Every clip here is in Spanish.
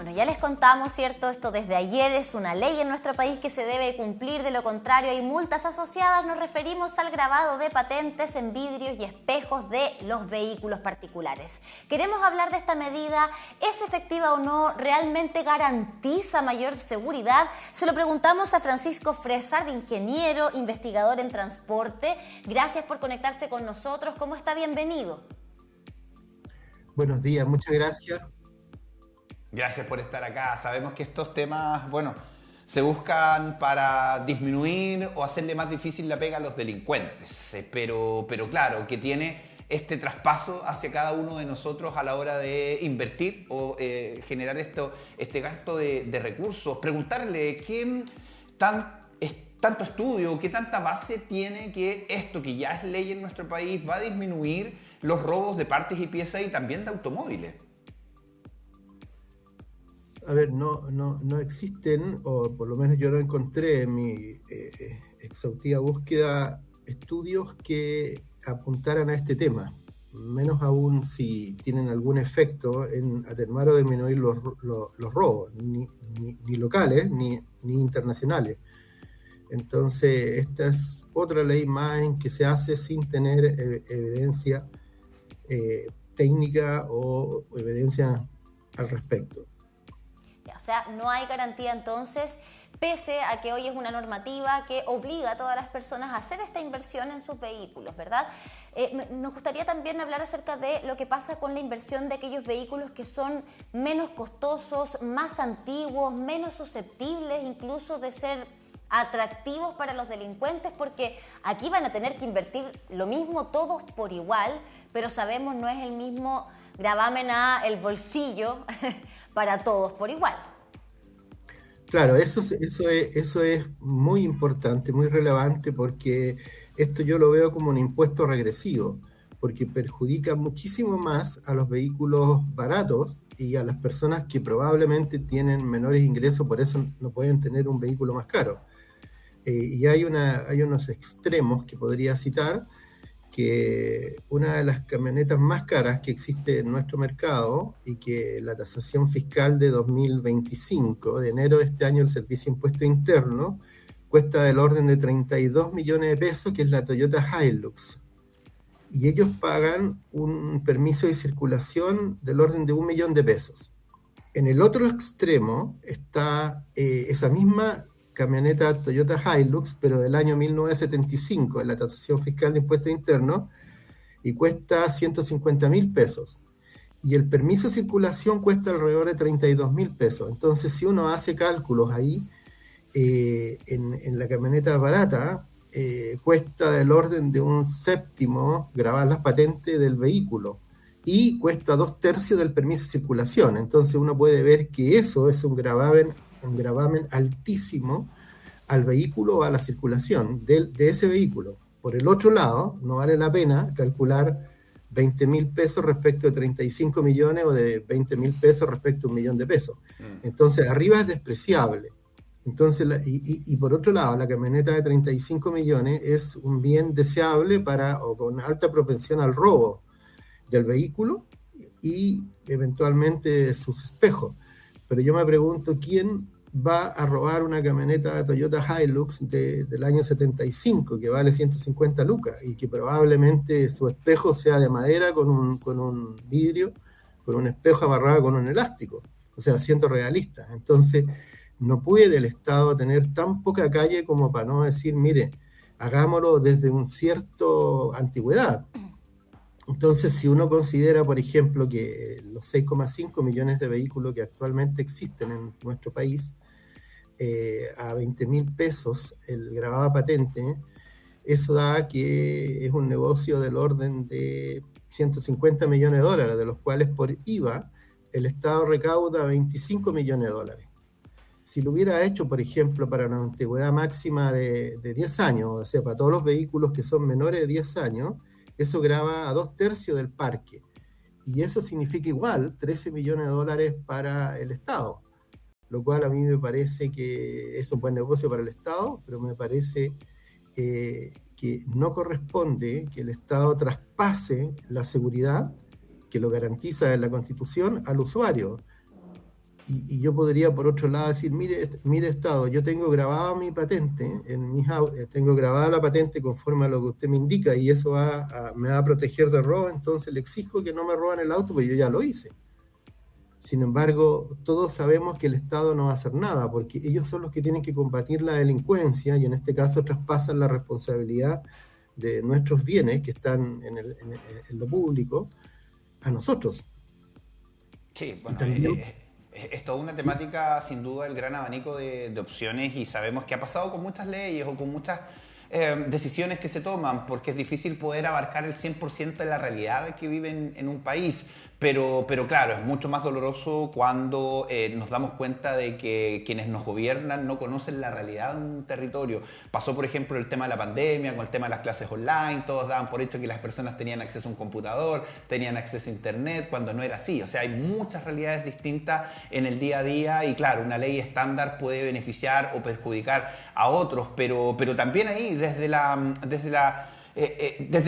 Bueno, ya les contamos, ¿cierto? Esto desde ayer es una ley en nuestro país que se debe cumplir, de lo contrario hay multas asociadas. Nos referimos al grabado de patentes en vidrios y espejos de los vehículos particulares. Queremos hablar de esta medida, ¿es efectiva o no? ¿Realmente garantiza mayor seguridad? Se lo preguntamos a Francisco Fresar, ingeniero, investigador en transporte. Gracias por conectarse con nosotros. ¿Cómo está? Bienvenido. Buenos días, muchas gracias. Gracias por estar acá. Sabemos que estos temas, se buscan para disminuir o hacerle más difícil la pega a los delincuentes. Pero claro, que tiene este traspaso hacia cada uno de nosotros a la hora de invertir o generar este gasto de recursos. Preguntarle tanto estudio, qué tanta base tiene que esto que ya es ley en nuestro país va a disminuir los robos de partes y piezas y también de automóviles. A ver, no existen, o por lo menos yo no encontré en mi exhaustiva búsqueda, estudios que apuntaran a este tema, menos aún si tienen algún efecto en atenuar o disminuir los robos, ni locales ni internacionales. Entonces, esta es otra ley más en que se hace sin tener evidencia técnica o evidencia al respecto. O sea, no hay garantía entonces, pese a que hoy es una normativa que obliga a todas las personas a hacer esta inversión en sus vehículos, ¿verdad? Nos gustaría también hablar acerca de lo que pasa con la inversión de aquellos vehículos que son menos costosos, más antiguos, menos susceptibles incluso de ser atractivos para los delincuentes, porque aquí van a tener que invertir lo mismo todos por igual, pero sabemos no es el mismo gravamen a el bolsillo para todos por igual. Claro, eso es muy importante, muy relevante, porque esto yo lo veo como un impuesto regresivo, porque perjudica muchísimo más a los vehículos baratos y a las personas que probablemente tienen menores ingresos, por eso no pueden tener un vehículo más caro. Y hay unos extremos que podría citar, que una de las camionetas más caras que existe en nuestro mercado y que la tasación fiscal de 2025, de enero de este año, el Servicio de Impuesto Interno, cuesta del orden de 32 millones de pesos, que es la Toyota Hilux. Y ellos pagan un permiso de circulación del orden de 1 millón de pesos. En el otro extremo está esa misma camioneta Toyota Hilux, pero del año 1975, en la tasación fiscal de impuestos internos, y cuesta 150.000 pesos. Y el permiso de circulación cuesta alrededor de 32.000 pesos. Entonces, si uno hace cálculos ahí, en la camioneta barata, cuesta del orden de un séptimo grabar las patentes del vehículo, y cuesta 2/3 del permiso de circulación. Entonces, uno puede ver que eso es un gravamen altísimo al vehículo o a la circulación de ese vehículo. Por el otro lado, no vale la pena calcular 20.000 pesos respecto de 35 millones o de 20.000 pesos respecto a 1 millón de pesos. Entonces, arriba es despreciable. Entonces, y por otro lado, la camioneta de 35 millones es un bien deseable o con alta propensión al robo del vehículo y eventualmente sus espejos. Pero yo me pregunto, ¿quién va a robar una camioneta Toyota Hilux del año 75 que vale 150 lucas y que probablemente su espejo sea de madera con un vidrio, con un espejo amarrado con un elástico? O sea, siendo realista. Entonces, no puede el Estado tener tan poca calle como para no decir, mire, hagámoslo desde un cierto antigüedad. Entonces, si uno considera, por ejemplo, que los 6,5 millones de vehículos que actualmente existen en nuestro país, a 20.000 pesos el grabado patente, eso da que es un negocio del orden de 150 millones de dólares, de los cuales por IVA el Estado recauda 25 millones de dólares. Si lo hubiera hecho, por ejemplo, para una antigüedad máxima de 10 años, o sea, para todos los vehículos que son menores de 10 años, eso grava a 2/3 del parque. Y eso significa igual 13 millones de dólares para el Estado, lo cual a mí me parece que es un buen negocio para el Estado, pero me parece que no corresponde que el Estado traspase la seguridad que lo garantiza en la Constitución al usuario. y yo podría, por otro lado, decir, mire Estado, yo tengo grabada mi patente, tengo grabada la patente conforme a lo que usted me indica, y eso me va a proteger de robo, entonces le exijo que no me roben el auto, porque yo ya lo hice. Sin embargo, todos sabemos que el Estado no va a hacer nada, porque ellos son los que tienen que combatir la delincuencia, y en este caso traspasan la responsabilidad de nuestros bienes que están en lo público a nosotros. Sí, bueno, es toda una temática, sin duda, el gran abanico de opciones, y sabemos que ha pasado con muchas leyes o con muchas decisiones que se toman, porque es difícil poder abarcar el 100% de la realidad que viven en un país. Pero claro, es mucho más doloroso cuando nos damos cuenta de que quienes nos gobiernan no conocen la realidad de un territorio. Pasó, por ejemplo, el tema de la pandemia, con el tema de las clases online. Todos daban por hecho que las personas tenían acceso a un computador, tenían acceso a internet, cuando no era así. O sea, hay muchas realidades distintas en el día a día, y claro, una ley estándar puede beneficiar o perjudicar a otros, pero también ahí, desde la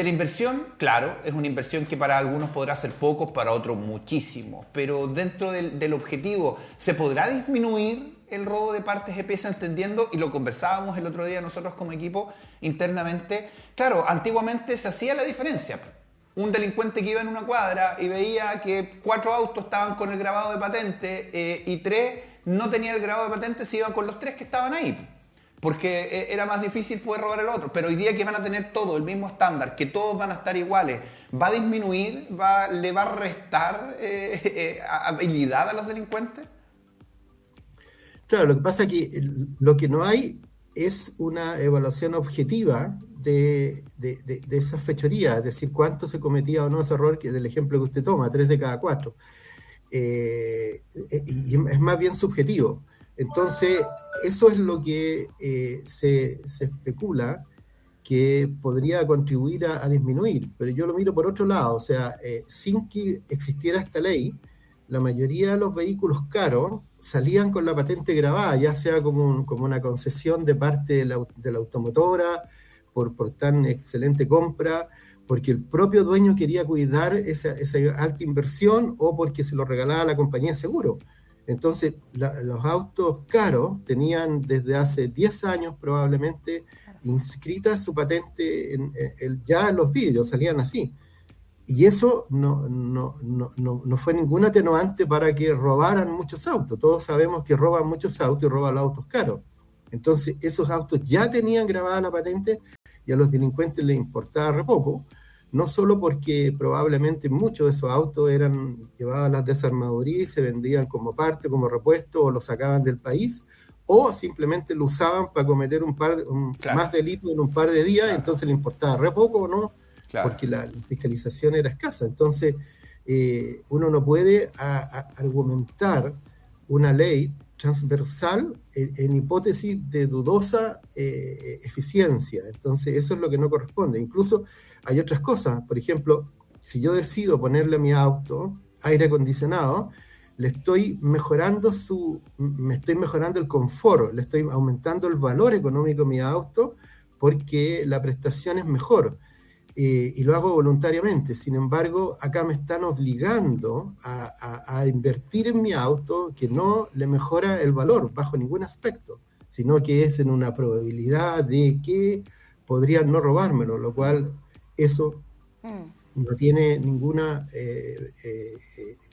inversión, claro, es una inversión que para algunos podrá ser poco, para otros muchísimo, pero dentro del objetivo, ¿se podrá disminuir el robo de partes de pieza, entendiendo, y lo conversábamos el otro día nosotros como equipo internamente? Claro, antiguamente se hacía la diferencia. Un delincuente que iba en una cuadra y veía que 4 autos estaban con el grabado de patente y 3 no tenían el grabado de patente, se iban con los 3 que estaban ahí, porque era más difícil poder robar el otro. Pero hoy día, que van a tener todo el mismo estándar, que todos van a estar iguales, ¿va a disminuir, le va a restar habilidad a los delincuentes? Claro, lo que pasa es que lo que no hay es una evaluación objetiva de esas fechorías, es decir, cuánto se cometía o no ese error, que es el ejemplo que usted toma, 3 de cada 4. Y es más bien subjetivo. Entonces, eso es lo que se especula que podría contribuir a disminuir, pero yo lo miro por otro lado. O sea, sin que existiera esta ley, la mayoría de los vehículos caros salían con la patente grabada, ya sea como una concesión de parte de la automotora por tan excelente compra, porque el propio dueño quería cuidar esa alta inversión, o porque se lo regalaba a la compañía de seguro. Entonces, los autos caros tenían desde hace 10 años probablemente inscrita su patente ya en los vidrios, salían así. Y eso no fue ningún atenuante para que robaran muchos autos. Todos sabemos que roban muchos autos y roban los autos caros. Entonces, esos autos ya tenían grabada la patente, y a los delincuentes les importaba re poco, no solo porque probablemente muchos de esos autos llevaban las desarmadurías y se vendían como parte, como repuesto, o lo sacaban del país, o simplemente lo usaban para cometer más delitos en un par de días. Claro. Entonces le importaba re poco, ¿no? Claro. Porque la fiscalización era escasa. Entonces, uno no puede argumentar una ley transversal en hipótesis de dudosa eficiencia. Entonces, eso es lo que no corresponde. Incluso hay otras cosas. Por ejemplo, si yo decido ponerle a mi auto aire acondicionado, me estoy mejorando el confort, le estoy aumentando el valor económico de mi auto, porque la prestación es mejor, y lo hago voluntariamente. Sin embargo, acá me están obligando a invertir en mi auto, que no le mejora el valor bajo ningún aspecto, sino que es en una probabilidad de que podrían no robármelo, lo cual eso no tiene ninguna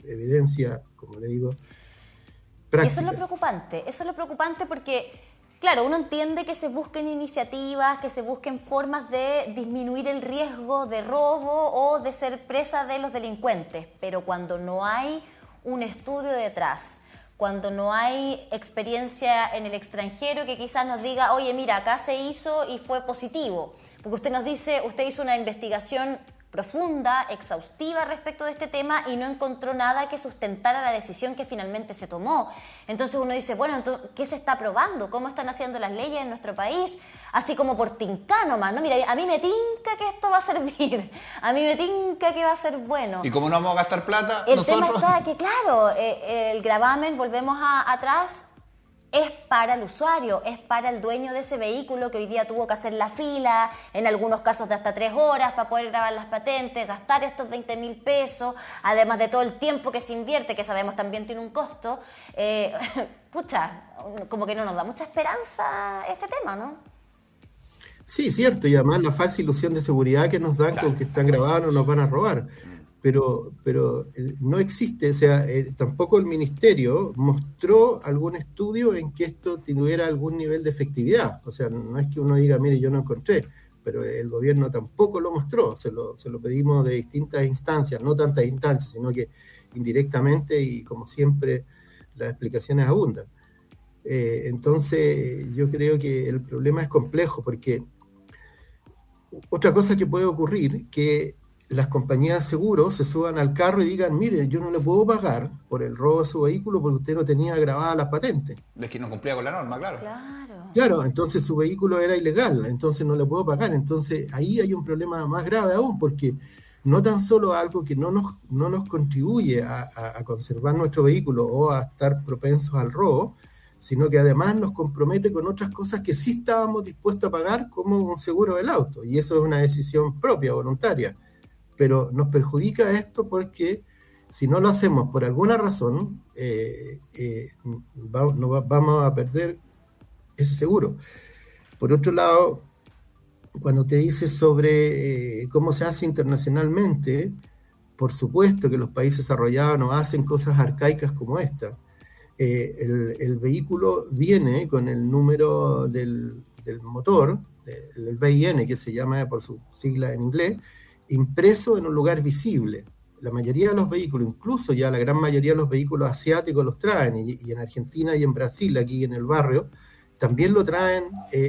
evidencia, como le digo, práctica. Eso es lo preocupante porque, claro, uno entiende que se busquen iniciativas, que se busquen formas de disminuir el riesgo de robo o de ser presa de los delincuentes, pero cuando no hay un estudio detrás, cuando no hay experiencia en el extranjero que quizás nos diga, oye, mira, acá se hizo y fue positivo, porque usted nos dice, usted hizo una investigación profunda, exhaustiva respecto de este tema y no encontró nada que sustentara la decisión que finalmente se tomó. Entonces uno dice, bueno, entonces, ¿qué se está probando? ¿Cómo están haciendo las leyes en nuestro país? Así como por tinca nomás, ¿no? Mira, a mí me tinca que esto va a servir, a mí me tinca que va a ser bueno. ¿Y como no vamos a gastar plata el nosotros? El tema está que, claro, el gravamen, volvemos atrás, es para el usuario, es para el dueño de ese vehículo que hoy día tuvo que hacer la fila, en algunos casos de hasta 3 horas para poder grabar las patentes, gastar estos 20.000 pesos, además de todo el tiempo que se invierte, que sabemos también tiene un costo. Pucha, como que no nos da mucha esperanza este tema, ¿no? Sí, cierto, y además la falsa ilusión de seguridad que nos dan con que están grabados no nos van a robar. Pero no existe, o sea, tampoco el ministerio mostró algún estudio en que esto tuviera algún nivel de efectividad. O sea, no es que uno diga, mire, yo no encontré, pero el gobierno tampoco lo mostró. Se lo pedimos de distintas instancias, no tantas instancias, sino que indirectamente, y como siempre las explicaciones abundan. Entonces, yo creo que el problema es complejo, porque otra cosa que puede ocurrir, que las compañías de seguros se suban al carro y digan, mire, yo no le puedo pagar por el robo de su vehículo porque usted no tenía grabadas las patentes. Es que no cumplía con la norma, claro. Claro, entonces su vehículo era ilegal, entonces no le puedo pagar. Entonces ahí hay un problema más grave aún, porque no tan solo algo que no nos contribuye a conservar nuestro vehículo o a estar propensos al robo, sino que además nos compromete con otras cosas que sí estábamos dispuestos a pagar, como un seguro del auto, y eso es una decisión propia, voluntaria. Pero nos perjudica esto porque si no lo hacemos por alguna razón, vamos a perder ese seguro. Por otro lado, cuando te dices sobre cómo se hace internacionalmente, por supuesto que los países desarrollados no hacen cosas arcaicas como esta. El vehículo viene con el número del motor, el BIN, que se llama por su sigla en inglés, impreso en un lugar visible. La mayoría de los vehículos, incluso ya la gran mayoría de los vehículos asiáticos los traen, y en Argentina y en Brasil, aquí en el barrio, también lo traen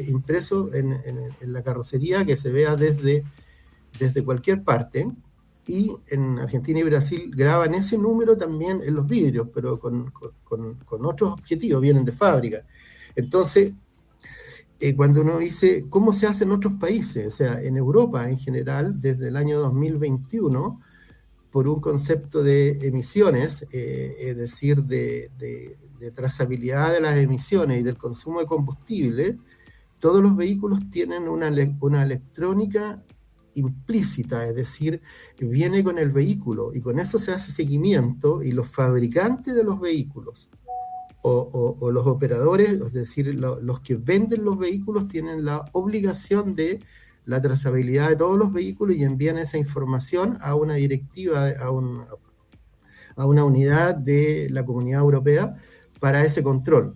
impreso en la carrocería, que se vea desde cualquier parte, y en Argentina y Brasil graban ese número también en los vidrios, pero con otros objetivos, vienen de fábrica. Entonces, cuando uno dice cómo se hace en otros países, o sea, en Europa en general, desde el año 2021, por un concepto de emisiones, es decir, de trazabilidad de las emisiones y del consumo de combustible, todos los vehículos tienen una electrónica implícita, es decir, viene con el vehículo y con eso se hace seguimiento, y los fabricantes de los vehículos o los operadores, es decir, los que venden los vehículos, tienen la obligación de la trazabilidad de todos los vehículos y envían esa información a una directiva, a una unidad de la Comunidad Europea para ese control.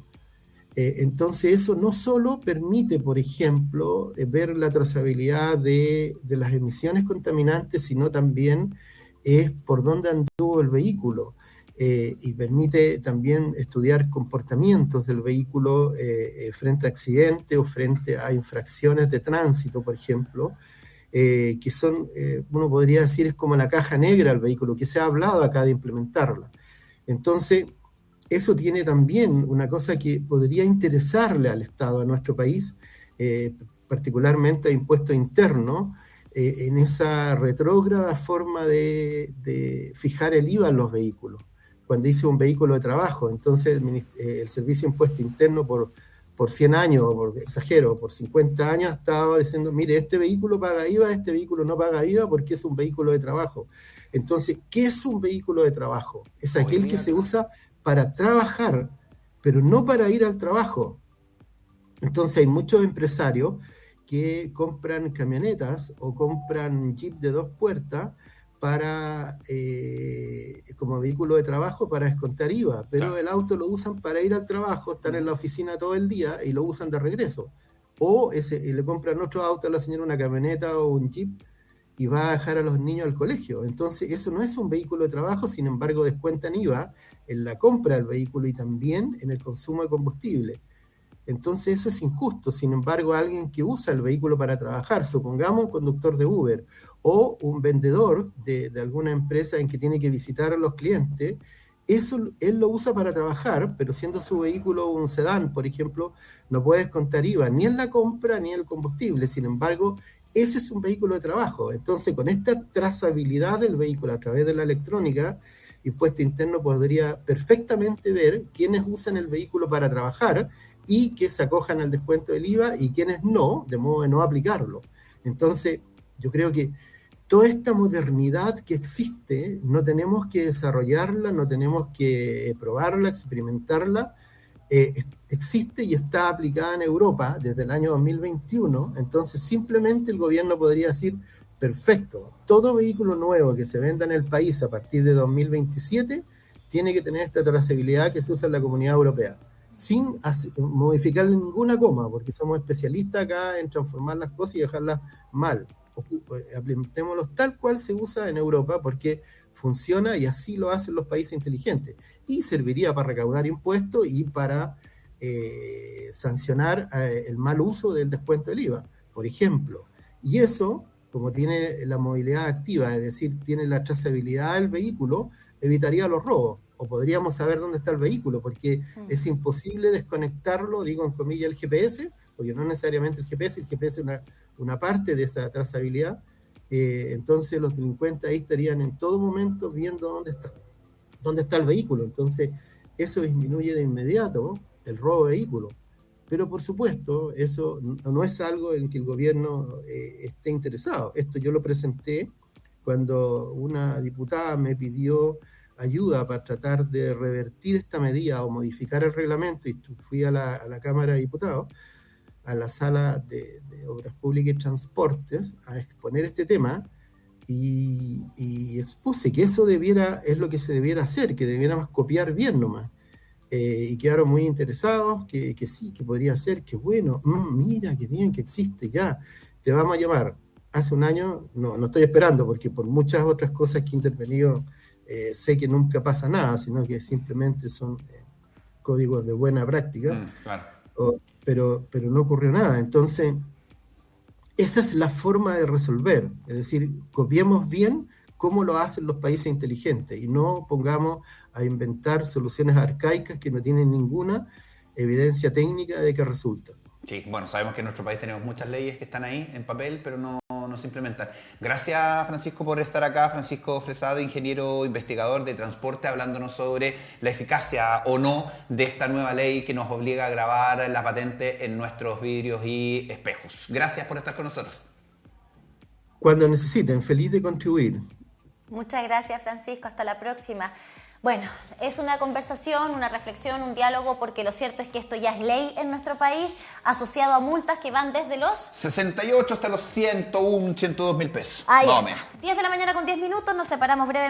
Entonces eso no solo permite, por ejemplo, ver la trazabilidad de las emisiones contaminantes, sino también es por dónde anduvo el vehículo. Y permite también estudiar comportamientos del vehículo frente a accidentes o frente a infracciones de tránsito, por ejemplo, que son, uno podría decir, es como la caja negra del vehículo, que se ha hablado acá de implementarla. Entonces, eso tiene también una cosa que podría interesarle al Estado, a nuestro país, particularmente a impuesto interno, en esa retrógrada forma de fijar el IVA en los vehículos. Cuando dice un vehículo de trabajo, entonces el Servicio de Impuesto Interno por 100 años, o por 50 años, ha estado diciendo, mire, este vehículo paga IVA, este vehículo no paga IVA porque es un vehículo de trabajo. Entonces, ¿qué es un vehículo de trabajo? Es aquel que se usa para trabajar, pero no para ir al trabajo. Entonces hay muchos empresarios que compran camionetas o compran jeep de 2 puertas para como vehículo de trabajo para descontar IVA, pero claro, el auto lo usan para ir al trabajo, están en la oficina todo el día y lo usan de regreso. O le compran otro auto a la señora, una camioneta o un jeep, y va a dejar a los niños al colegio. Entonces eso no es un vehículo de trabajo, sin embargo descuentan IVA en la compra del vehículo y también en el consumo de combustible. Entonces eso es injusto. Sin embargo, alguien que usa el vehículo para trabajar, supongamos un conductor de Uber o un vendedor de alguna empresa en que tiene que visitar a los clientes, eso él lo usa para trabajar, pero siendo su vehículo un sedán, por ejemplo, no puede descontar IVA ni en la compra ni en el combustible. Sin embargo, ese es un vehículo de trabajo. Entonces, con esta trazabilidad del vehículo a través de la electrónica, Impuesto Interno podría perfectamente ver quiénes usan el vehículo para trabajar y que se acojan al descuento del IVA y quienes no, de modo de no aplicarlo. Entonces, yo creo que toda esta modernidad que existe, no tenemos que desarrollarla, no tenemos que probarla, experimentarla, existe y está aplicada en Europa desde el año 2021, entonces simplemente el gobierno podría decir, perfecto, todo vehículo nuevo que se venda en el país a partir de 2027 tiene que tener esta trazabilidad que se usa en la Comunidad Europea, sin modificarle ninguna coma, porque somos especialistas acá en transformar las cosas y dejarlas mal. Apliquémoslos tal cual se usa en Europa, porque funciona y así lo hacen los países inteligentes. Y serviría para recaudar impuestos y para sancionar el mal uso del descuento del IVA, por ejemplo. Y eso, como tiene la movilidad activa, es decir, tiene la trazabilidad del vehículo, evitaría los robos. O podríamos saber dónde está el vehículo, porque es imposible desconectarlo, digo en comillas, el GPS, porque no necesariamente el GPS es una parte de esa trazabilidad. Entonces los delincuentes ahí estarían en todo momento viendo dónde está el vehículo. Entonces eso disminuye de inmediato el robo de vehículos. Pero por supuesto, eso no es algo en que el gobierno esté interesado. Esto yo lo presenté cuando una diputada me pidió ayuda para tratar de revertir esta medida o modificar el reglamento, y fui a la Cámara de Diputados, a la Sala de Obras Públicas y Transportes, a exponer este tema, y expuse que eso es lo que se debiera hacer, que debiéramos copiar bien nomás. Y quedaron muy interesados, que sí, que podría ser, que bueno, mira, qué bien que existe, ya, te vamos a llamar. Hace un año, no estoy esperando, porque por muchas otras cosas que he intervenido, sé que nunca pasa nada, sino que simplemente son códigos de buena práctica, claro. Pero no ocurrió nada. Entonces, esa es la forma de resolver, es decir, copiemos bien cómo lo hacen los países inteligentes y no pongamos a inventar soluciones arcaicas que no tienen ninguna evidencia técnica de que resultan. Sí, bueno, sabemos que en nuestro país tenemos muchas leyes que están ahí en papel, pero no se implementan. Gracias, Francisco, por estar acá. Francisco Fresado, ingeniero investigador de transporte, hablándonos sobre la eficacia o no de esta nueva ley que nos obliga a grabar la patente en nuestros vidrios y espejos. Gracias por estar con nosotros. Cuando necesiten, feliz de contribuir. Muchas gracias, Francisco. Hasta la próxima. Bueno, es una conversación, una reflexión, un diálogo, porque lo cierto es que esto ya es ley en nuestro país, asociado a multas que van desde los 68 hasta los 101, 102 mil pesos. Ahí está. 10 de la mañana con 10 minutos, nos separamos brevemente.